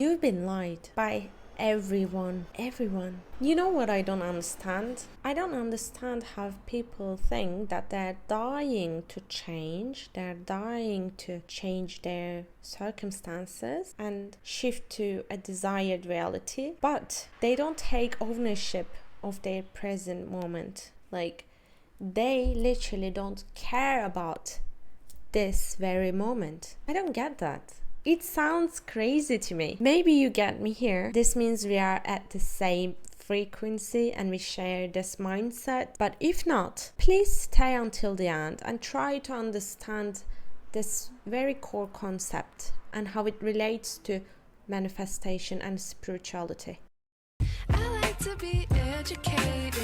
You've been lied by everyone. You know what I don't understand? I don't understand how people think that they're dying to change. They're dying to change their circumstances and shift to a desired reality. But they don't take ownership of their present moment. Like, they literally don't care about this very moment. I don't get that. It sounds crazy to me. Maybe you get me here. This means we are at the same frequency and we share this mindset. But if not, please stay until the end and try to understand this very core concept and how it relates to manifestation and spirituality. I like to be educated.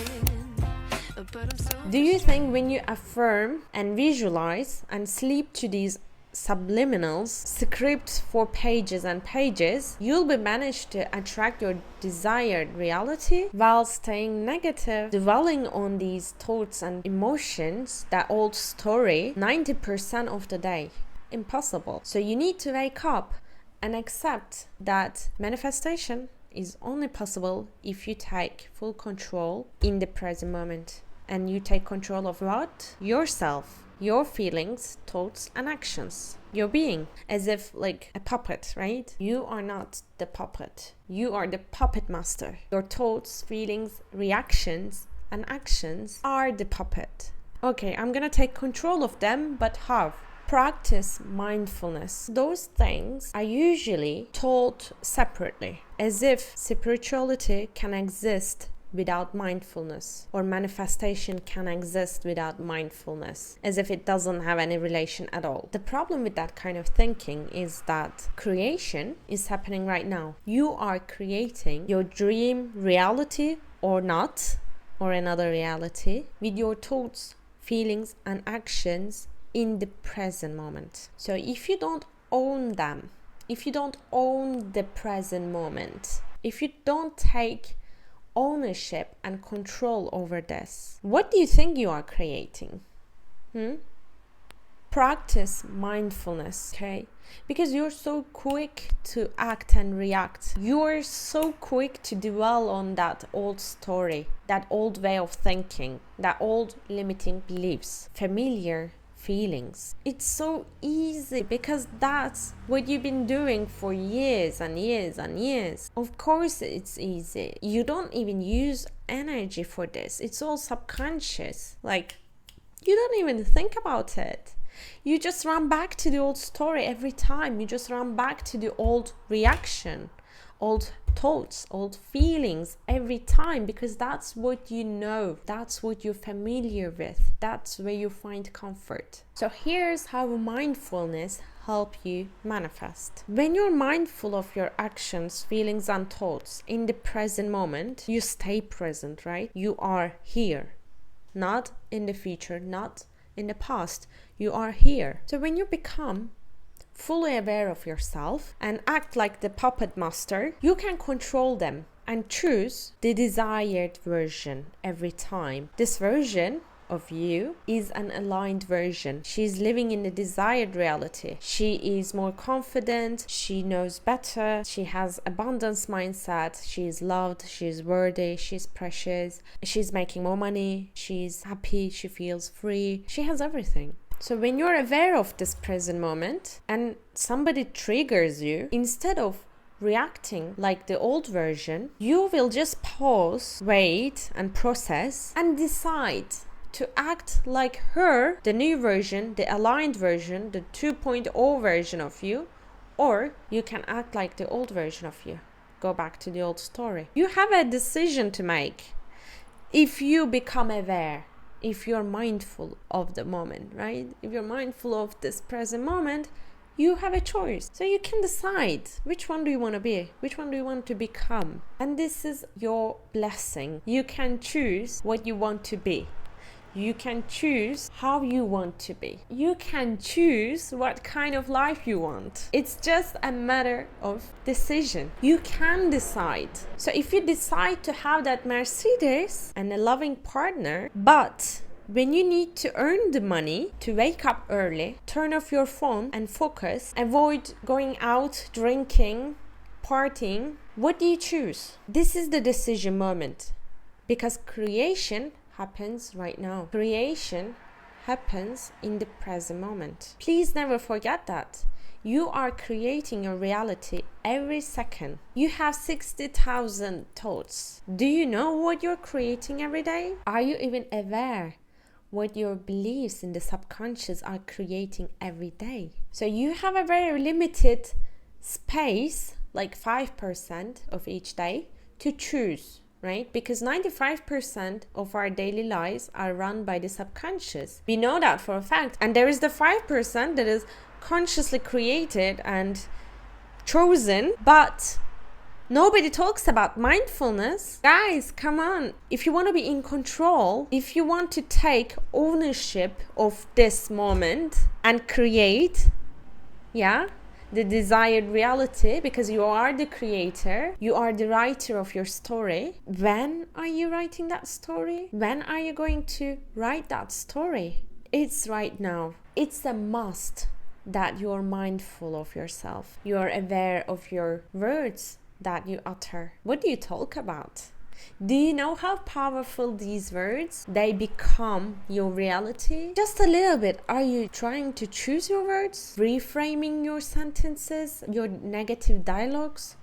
Do you think when you affirm and visualize and sleep to these subliminals, scripts for pages and pages, you'll be managed to attract your desired reality while staying negative, dwelling on these thoughts and emotions, that old story, 90% of the day? Impossible. So you need to wake up and accept that manifestation is only possible if you take full control in the present moment. And you take control of what? Yourself, your feelings, thoughts, and actions. Your being, as if like a puppet, right? You are not the puppet. You are the puppet master. Your thoughts, feelings, reactions, and actions are the puppet. Okay, I'm gonna take control of them, but how? Practice mindfulness. Those things are usually taught separately, as if spirituality can exist without mindfulness, or manifestation can exist without mindfulness, as if it doesn't have any relation at all. The problem with that kind of thinking is that creation is happening right now. You are creating your dream reality or not, or another reality, with your thoughts, feelings, and actions in the present moment. So if you don't own them, if you don't own the present moment, if you don't take ownership and control over this, what do you think you are creating? Practice mindfulness, okay? Because you're so quick to act and react. You're so quick to dwell on that old story, that old way of thinking, that old limiting beliefs, familiar feelings. It's so easy because that's what you've been doing for years and years and years. Of course it's easy. You don't even use energy for this. It's all subconscious. Like, you don't even think about it. You just run back to the old story every time. You just run back to the old reaction, old thoughts, old feelings every time, because that's what you know, that's what you're familiar with, that's where you find comfort. So here's how mindfulness helps you manifest. When you're mindful of your actions, feelings, and thoughts in the present moment, you stay present, right? You are here, not in the future, not in the past. You are here. So when you become fully aware of yourself and act like the puppet master, you can control them and choose the desired version every time. This version of you is an aligned version. She's living in the desired reality. She is more confident, she knows better, she has abundance mindset, she is loved, she is worthy, she's precious, she's making more money, she's happy, she feels free, she has everything. So when you're aware of this present moment and somebody triggers you, instead of reacting like the old version, you will just pause, wait, and process and decide to act like her, the new version, the aligned version, the 2.0 version of you, or you can act like the old version of you. Go back to the old story. You have a decision to make if you become aware. If you're mindful of the moment, right? If you're mindful of this present moment, you have a choice. So you can decide which one do you want to be, which one do you want to become. And this is your blessing. You can choose what you want to be. You can choose how you want to be. You can choose what kind of life you want. It's just a matter of decision. You can decide. So if you decide to have that Mercedes and a loving partner, but when you need to earn the money to wake up early, turn off your phone and focus, avoid going out, drinking, partying, what do you choose? This is the decision moment, because creation happens right now. Creation happens in the present moment. Please never forget that. You are creating your reality every second. You have 60,000 thoughts. Do you know what you're creating every day? Are you even aware what your beliefs in the subconscious are creating every day? So you have a very limited space, like 5% of each day, to choose, right? Because 95% of our daily lives are run by the subconscious. We know that for a fact. And there is the 5% that is consciously created and chosen, but nobody talks about mindfulness. Guys, come on. If you want to be in control, if you want to take ownership of this moment and create, the desired reality, because you are the creator, you are the writer of your story. When are you writing that story? When are you going to write that story? It's right now. It's a must that you're mindful of yourself. You're aware of your words that you utter. What do you talk about? Do you know how powerful these words, they become your reality? Just a little bit. Are you trying to choose your words? Reframing your sentences, your negative dialogues?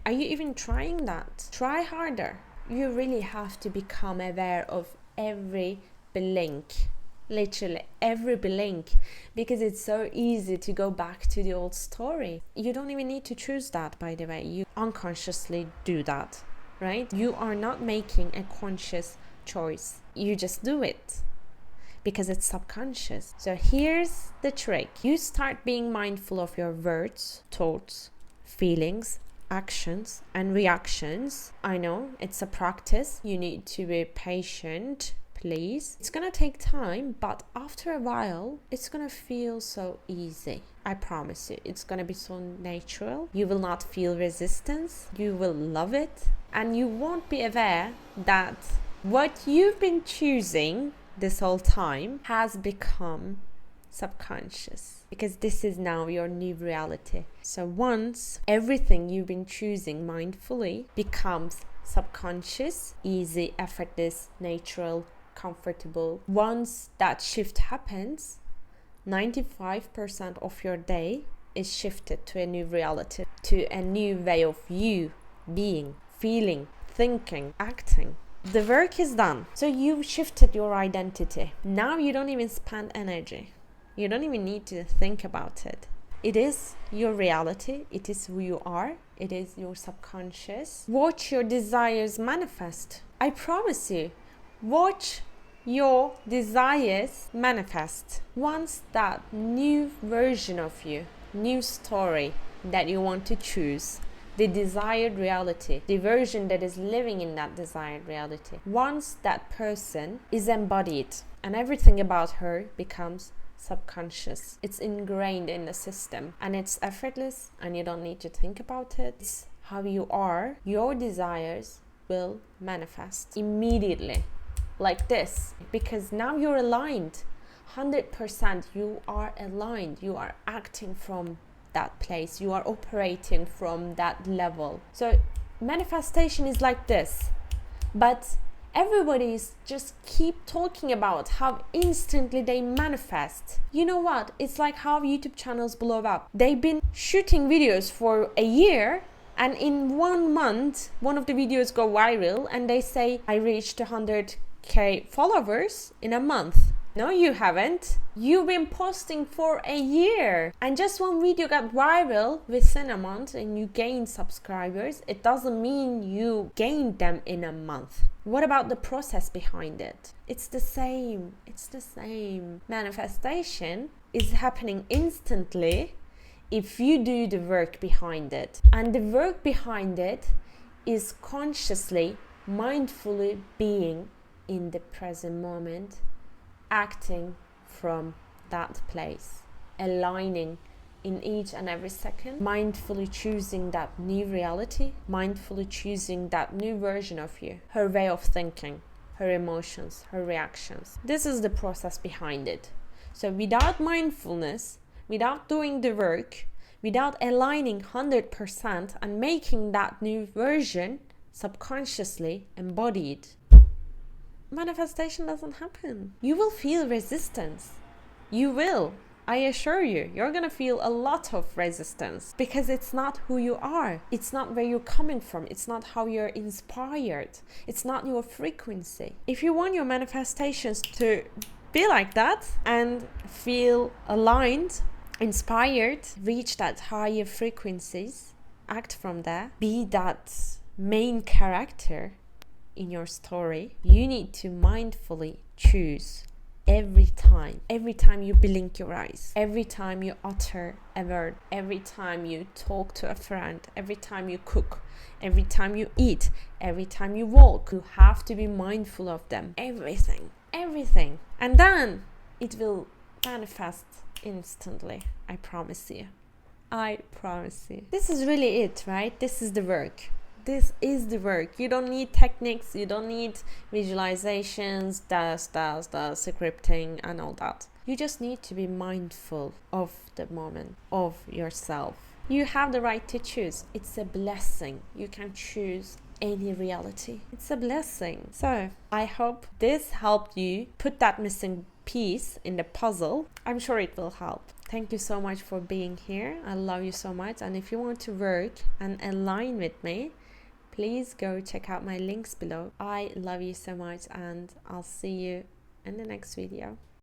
Are you even trying that? Try harder. You really have to become aware of every blink. Literally every blink, because it's so easy to go back to the old story. You don't even need to choose that, by the way. You unconsciously do that, right? You are not making a conscious choice. You just do it because it's subconscious. So here's the trick. You start being mindful of your words, thoughts, feelings, actions, and reactions. I know it's a practice. You need to be patient. Please. It's gonna take time, but after a while, it's gonna feel so easy. I promise you, it's gonna be so natural. You will not feel resistance. You will love it. And you won't be aware that what you've been choosing this whole time has become subconscious, because this is now your new reality. So once everything you've been choosing mindfully becomes subconscious, easy, effortless, natural, comfortable, once that shift happens, 95% of your day is shifted to a new reality, to a new way of you being, feeling, thinking, acting. The work is done. So you've shifted your identity. Now you don't even spend energy. You don't even need to think about it. It is your reality. It is who you are. It is your subconscious. Watch your desires manifest. I promise you. Watch your desires manifest. Once that new version of you, new story that you want to choose, the desired reality, the version that is living in that desired reality, once that person is embodied and everything about her becomes subconscious, it's ingrained in the system and it's effortless and you don't need to think about it. It's how you are. Your desires will manifest immediately, like this, because now you're aligned 100%. You are aligned. You are acting from that place. You are operating from that level. So manifestation is like this, but everybody's just keep talking about how instantly they manifest. You know what? It's like how YouTube channels blow up. They've been shooting videos for a year, and in 1 month, one of the videos go viral, and they say, I reached 100K followers in a month. No, you haven't. You've been posting for a year, and just one video got viral within a month and you gained subscribers. It doesn't mean you gained them in a month. What about the process behind it? It's the same. It's the same. Manifestation is happening instantly if you do the work behind it. And the work behind it is consciously, mindfully being in the present moment, acting from that place, aligning in each and every second, mindfully choosing that new reality, mindfully choosing that new version of you, her way of thinking, her emotions, her reactions. This is the process behind it. So without mindfulness, without doing the work, without aligning 100% and making that new version subconsciously embodied, manifestation doesn't happen. You will feel resistance. You will. I assure you, you're gonna feel a lot of resistance because it's not who you are. It's not where you're coming from. It's not how you're inspired. It's not your frequency. If you want your manifestations to be like that and feel aligned, inspired, reach that higher frequencies, act from there, be that main character in your story, you need to mindfully choose every time you blink your eyes, every time you utter a word, every time you talk to a friend, every time you cook, every time you eat, every time you walk, you have to be mindful of them. Everything. And then it will manifest instantly. I promise you. This is really it, right? This is the work. You don't need techniques, you don't need visualizations, the scripting and all that. You just need to be mindful of the moment, of yourself. You have the right to choose. It's a blessing. You can choose any reality. It's a blessing. So I hope this helped you put that missing piece in the puzzle. I'm sure it will help. Thank you so much for being here. I love you so much. And if you want to work and align with me, please go check out my links below. I love you so much, and I'll see you in the next video.